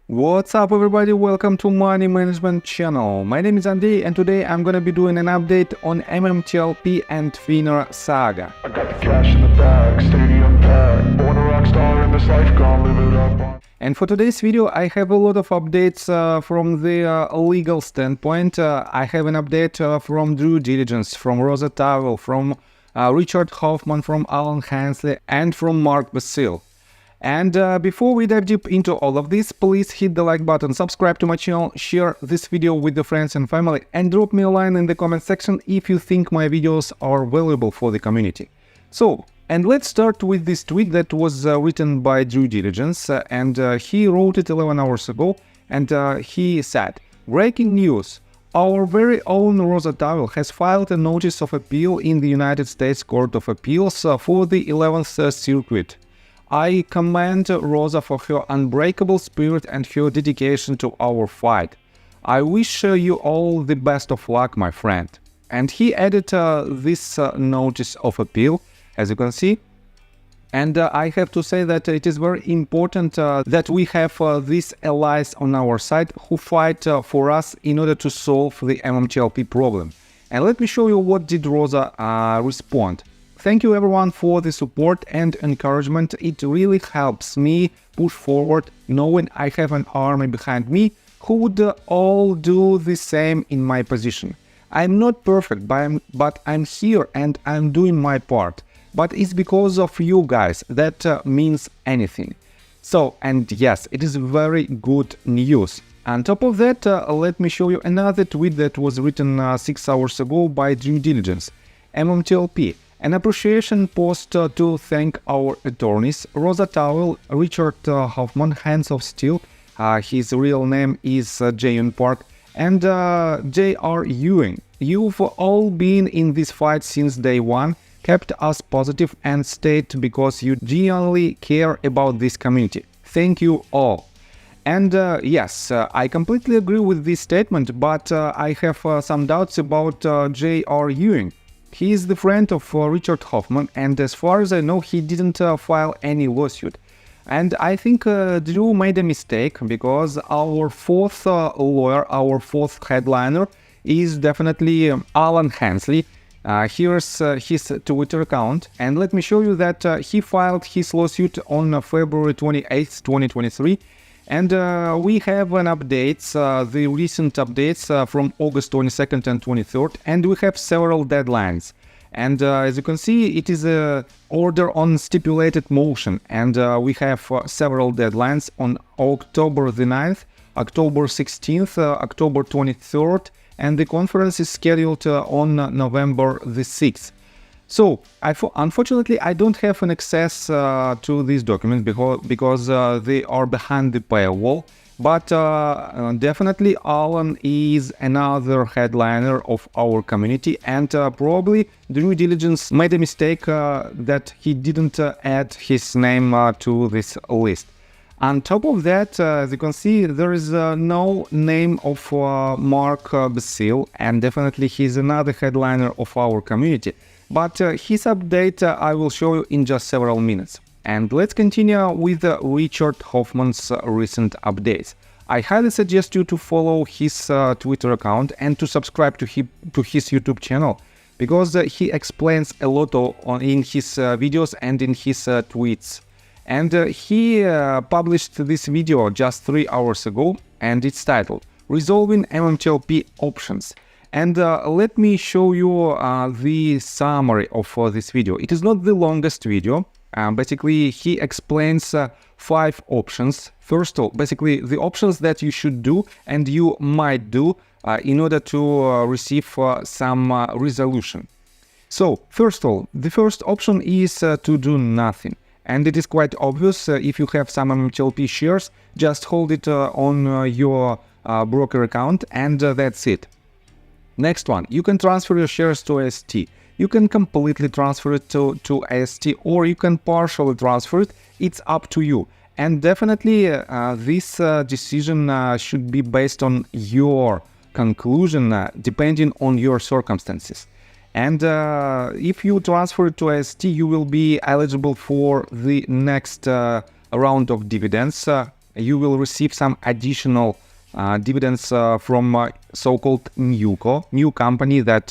What's up everybody, welcome to Money Management channel. My name is Andy and today I'm gonna be doing an update on MMTLP and Finner saga. I got the cash in the bag, stadium packed, born a rock star in this life, gonna live it up. And for today's video I have a lot of updates from the legal standpoint. I have an update from due diligence, from Roza Tawil, from Richard Hoffman, from Alan Hensley and from Mark Basile. And before we dive deep into all of this, please hit the like button, subscribe to my channel, share this video with your friends and family, and drop me a line in the comment section if you think my videos are valuable for the community. So, and let's start with this tweet that was written by due diligence, and he wrote it 11 hours ago, and he said, "Breaking news. Our very own Roza Tawil has filed a notice of appeal in the United States Court of Appeals for the 11th Circuit. I commend Roza for her unbreakable spirit and her dedication to our fight. I wish you all the best of luck, my friend." And he added this notice of appeal, as you can see. And I have to say that it is very important that we have these allies on our side who fight for us in order to solve the MMTLP problem. And let me show you what did Roza respond. "Thank you everyone for the support and encouragement. It really helps me push forward knowing I have an army behind me who would all do the same in my position. I'm not perfect, but I'm here and I'm doing my part. But it's because of you guys that means anything." So, and yes, it is very good news. On top of that, let me show you another tweet that was written 6 hours ago by due diligence. MMTLP. "An appreciation post to thank our attorneys, Roza Tawil, Richard Hoffman, Hands of Steel," his real name is Jayon Park, and J.R. Ewing. "You've all been in this fight since day one, kept us positive and stayed because you genuinely care about this community. Thank you all." And yes, I completely agree with this statement, but I have some doubts about J.R. Ewing. He is the friend of Richard Hoffman, and as far as I know, he didn't file any lawsuit. And I think Drew made a mistake, because our fourth lawyer, our fourth headliner, is definitely Alan Hensley. Here's his Twitter account, and let me show you that he filed his lawsuit on February 28th, 2023. And we have an updates, the recent updates from August 22nd and 23rd, and we have several deadlines. And as you can see, it is a order on stipulated motion, and we have several deadlines on October the 9th, October 16th, October 23rd, and the conference is scheduled on November the 6th. So, unfortunately, I don't have an access to these documents because they are behind the paywall, but definitely Alan is another headliner of our community, and probably due diligence made a mistake that he didn't add his name to this list. On top of that, as you can see, there is no name of Mark Basile, and definitely he's another headliner of our community. But his update I will show you in just several minutes. And let's continue with Richard Hoffman's recent updates. I highly suggest you to follow his Twitter account and to subscribe to his YouTube channel, because he explains a lot in his videos and in his tweets. And he published this video just 3 hours ago, and it's titled "Resolving MMTLP Options." And let me show you the summary of this video. It is not the longest video. Basically, he explains 5 options. First of all, basically the options that you should do and you might do in order to receive some resolution. So, first of all, the first option is to do nothing. And it is quite obvious. If you have some MMTLP shares, just hold it on your broker account, and that's it. Next one, you can transfer your shares to AST. You can completely transfer it to AST, or you can partially transfer it. It's up to you. And definitely this decision should be based on your conclusion, depending on your circumstances. And if you transfer it to AST, you will be eligible for the next round of dividends you will receive some additional dividends from so-called new company that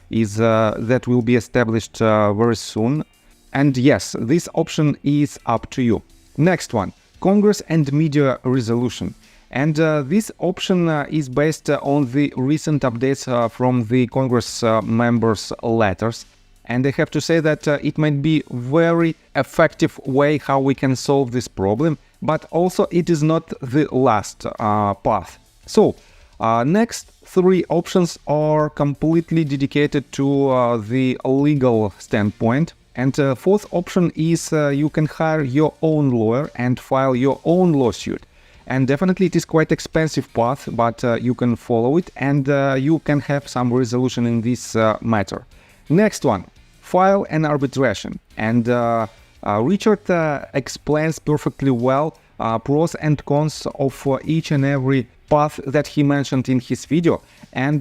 that will be established very soon. And yes, this option is up to you. Next one, Congress and media resolution. And this option is based on the recent updates from the Congress members' letters. And I have to say that it might be very effective way how we can solve this problem, but also it is not the last path. So next three options are completely dedicated to the legal standpoint. And fourth option is you can hire your own lawyer and file your own lawsuit. And definitely it is quite expensive path, but you can follow it and you can have some resolution in this matter. Next one, file an arbitration. And Richard explains perfectly well pros and cons of each and every path that he mentioned in his video. And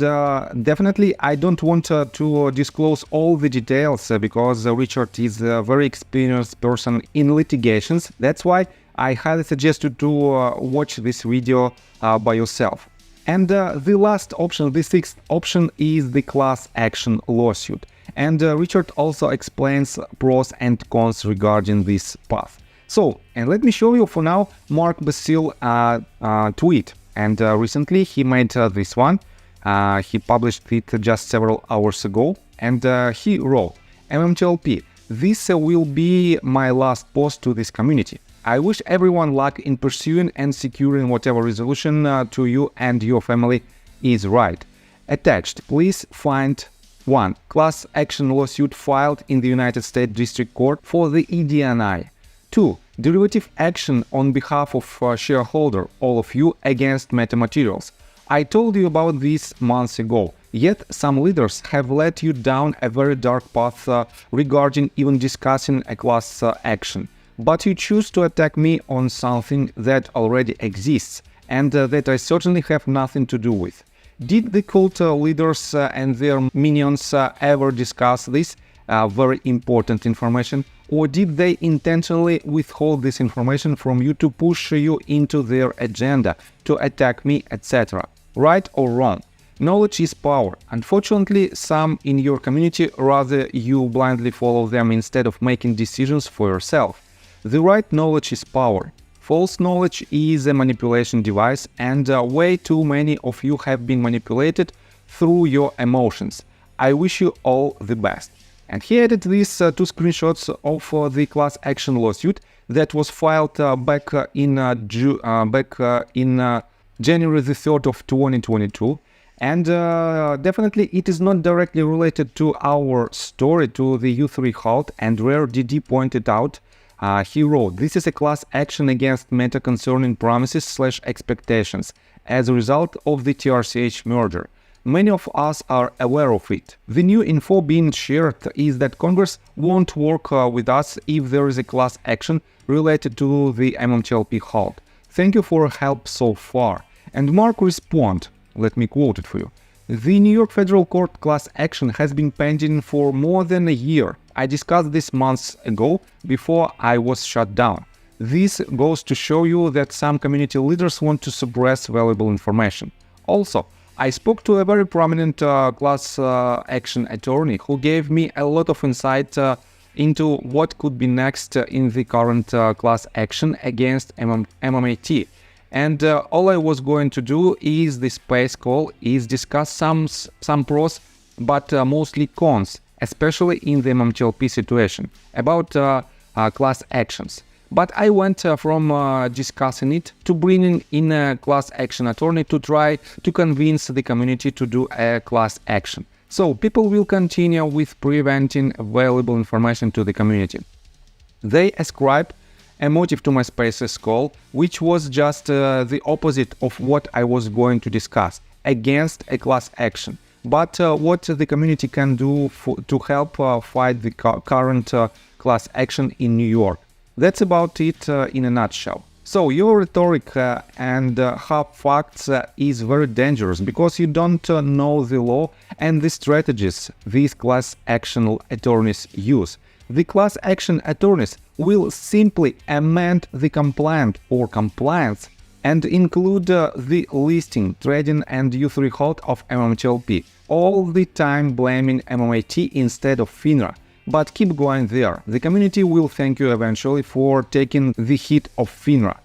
definitely I don't want to disclose all the details because Richard is a very experienced person in litigations. That's why I highly suggest you to watch this video by yourself. And the last option, the sixth option, is the class action lawsuit. And Richard also explains pros and cons regarding this path. So, and let me show you for now Mark Basile tweet. And recently he made this one. He published it just several hours ago. And he wrote, MMTLP, this will be my last post to this community. I wish everyone luck in pursuing and securing whatever resolution to you and your family is right. Attached, please find 1. Class action lawsuit filed in the United States District Court for the EDNI. 2. Derivative action on behalf of shareholder, all of you, against metamaterials. I told you about this months ago, yet some leaders have led you down a very dark path regarding even discussing a class action. But you choose to attack me on something that already exists and that I certainly have nothing to do with. Did the cult leaders and their minions ever discuss this very important information? Or did they intentionally withhold this information from you to push you into their agenda, to attack me, etc.? Right or wrong? Knowledge is power. Unfortunately, some in your community rather you blindly follow them instead of making decisions for yourself. The right knowledge is power. False knowledge is a manipulation device, and way too many of you have been manipulated through your emotions. I wish you all the best. And he added these two screenshots of the class action lawsuit that was filed back in January the 3rd of 2022. And definitely it is not directly related to our story, to the U3 halt, and where DD pointed out, he wrote, this is a class action against Meta concerning promises/expectations as a result of the TRCH merger. Many of us are aware of it. The new info being shared is that Congress won't work with us if there is a class action related to the MMTLP halt. Thank you for help so far. And Mark responded, let me quote it for you. The New York Federal Court class action has been pending for more than a year. I discussed this months ago before I was shut down. This goes to show you that some community leaders want to suppress valuable information. Also, I spoke to a very prominent class action attorney who gave me a lot of insight into what could be next in the current class action against MMAT. And all I was going to do is the space call is discuss some pros, but mostly cons, especially in the MMTLP situation, about class actions. But I went from discussing it to bringing in a class action attorney to try to convince the community to do a class action. So people will continue with preventing valuable information to the community. They ascribed a motive to my spaces call, which was just the opposite of what I was going to discuss, against a class action. But what the community can do to help fight the current class action in New York. That's about it in a nutshell. So your rhetoric and half facts is very dangerous because you don't know the law and the strategies these class action attorneys use. the class action attorneys will simply amend the complaint or compliance and include the listing, trading and use hold of MMTLP, all the time blaming MMAT instead of FINRA. But keep going there. The community will thank you eventually for taking the hit of FINRA.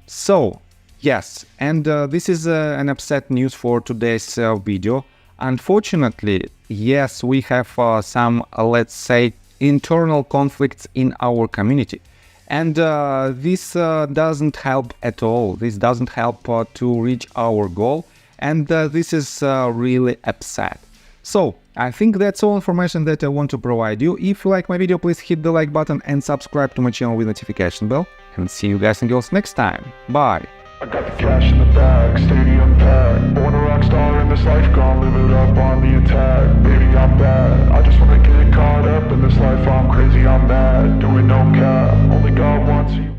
So, yes, and this is an upset news for today's video. Unfortunately, yes, we have some, let's say, internal conflicts in our community. And this doesn't help at all. This doesn't help to reach our goal. And this is really upset. So, I think that's all information that I want to provide you. If you like my video, please hit the like button and subscribe to my channel with notification bell. And see you guys and girls next time. Bye. I got the cash in the bag, stadium packed. Born a rock star in this life, gonna live it up on the attack. Baby, I'm bad, I just wanna get caught up in this life. I'm crazy, I'm mad, doing no cap. Only God wants you.